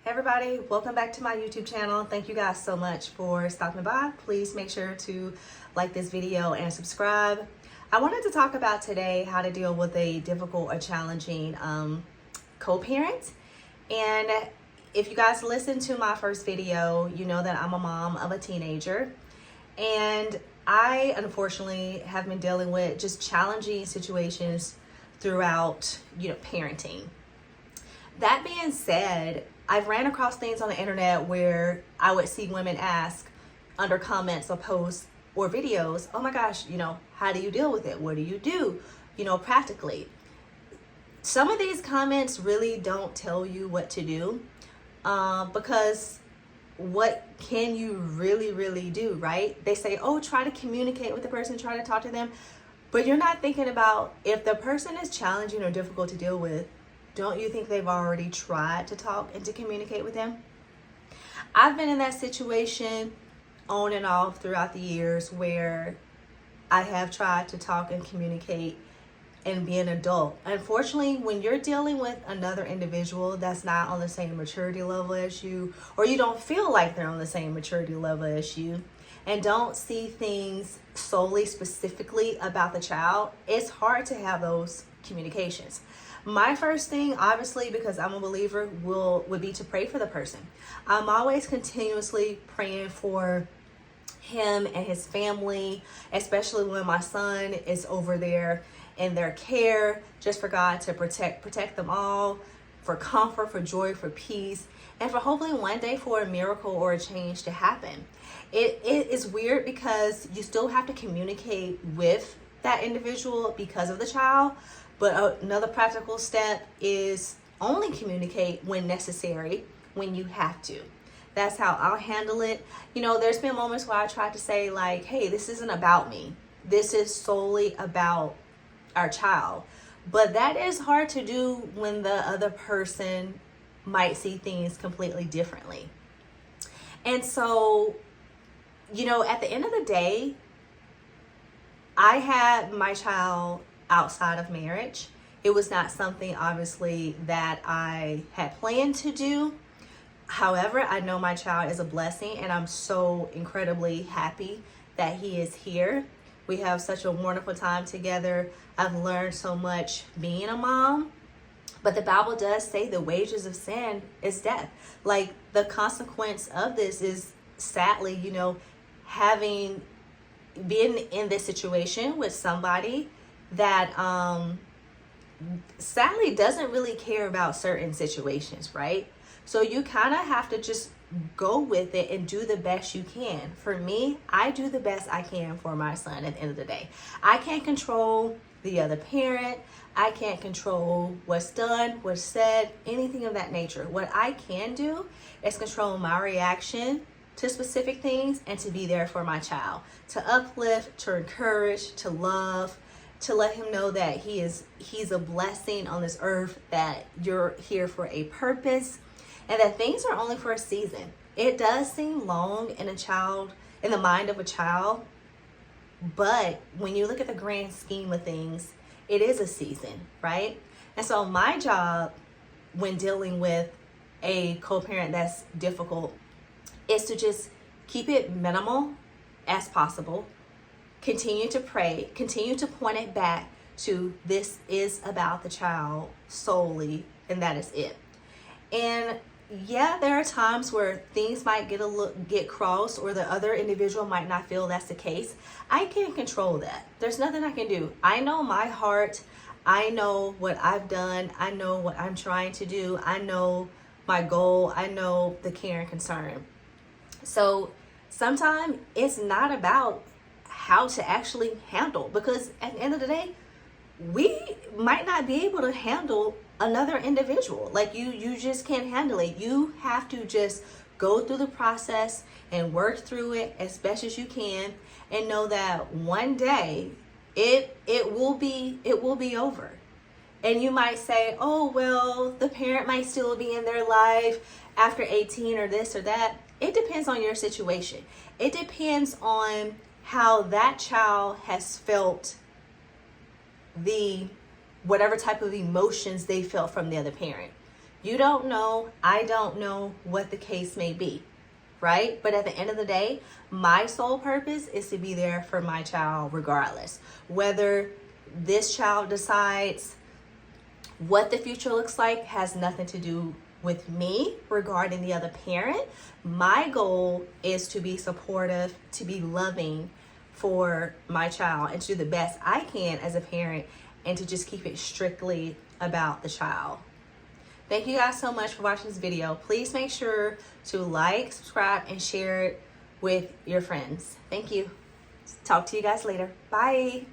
Hey everybody, welcome back to my YouTube channel. Thank you guys so much for stopping by. Please make sure to like this video and subscribe. I wanted to talk about today how to deal with a difficult or challenging co-parent. And if you guys listened to my first video, you know that I'm a mom of a teenager. And I unfortunately have been dealing with just challenging situations throughout, parenting. That being said, I've ran across things on the internet where I would see women ask under comments or posts or videos, oh my gosh, how do you deal with it? What do you do, practically? Some of these comments really don't tell you what to do because what can you really do, right? They say, oh, try to communicate with the person, try to talk to them. But you're not thinking about if the person is challenging or difficult to deal with, don't you think they've already tried to talk and to communicate with them? I've been in that situation on and off throughout the years where I have tried to talk and communicate and be an adult. Unfortunately, when you're dealing with another individual that's not on the same maturity level as you, or you don't feel like they're on the same maturity level as you, and don't see things solely specifically about the child, it's hard to have those communications. My first thing, obviously, because I'm a believer, would be to pray for the person. I'm always continuously praying for him and his family, especially when my son is over there in their care, just for God to protect them all, for comfort, for joy, for peace, and for hopefully one day for a miracle or a change to happen. It is weird because you still have to communicate with that individual because of the child. But another practical step is only communicate when necessary, when you have to. That's how I'll handle it. There's been moments where I tried to say like, hey, this isn't about me. This is solely about our child. But that is hard to do when the other person might see things completely differently. And so, at the end of the day, I had my child outside of marriage. It was not something, obviously, that I had planned to do. However, I know my child is a blessing, and I'm so incredibly happy that he is here. We have such a wonderful time together. I've learned so much being a mom. But the Bible does say the wages of sin is death. Like, the consequence of this is, sadly, being in this situation with somebody that sadly doesn't really care about certain situations, right? So you kind of have to just go with it and do the best you can. For me, I do the best I can for my son at the end of the day. I can't control the other parent. I can't control what's done, what's said, anything of that nature. What I can do is control my reaction to specific things and to be there for my child, to uplift, to encourage, to love, to let him know that he's a blessing on this earth, that you're here for a purpose, and that things are only for a season. It does seem long in the mind of a child, but when you look at the grand scheme of things, it is a season, right? And so my job when dealing with a co-parent that's difficult is to just keep it minimal as possible. Continue to pray, continue to point it back to this is about the child solely, and that is it. And yeah, there are times where things might get crossed, or the other individual might not feel that's the case. I can't control that. There's nothing I can do. I know my heart. I know what I've done. I know what I'm trying to do. I know my goal. I know the care and concern. So sometimes it's not about how to actually handle, because at the end of the day, we might not be able to handle another individual. Like you just can't handle it. You have to just go through the process and work through it as best as you can, and know that one day it will be over. And you might say, oh, well, the parent might still be in their life after 18 or this or that. It depends on your situation. It depends on how that child has felt whatever type of emotions they felt from the other parent. You don't know, I don't know what the case may be, right? But at the end of the day, my sole purpose is to be there for my child regardless. Whether this child decides what the future looks like has nothing to do with me regarding the other parent. My goal is to be supportive, to be loving for my child, and to do the best I can as a parent, and to just keep it strictly about the child. Thank you guys so much for watching this video. Please make sure to like, subscribe, and share it with your friends. Thank you. Talk to you guys later. Bye.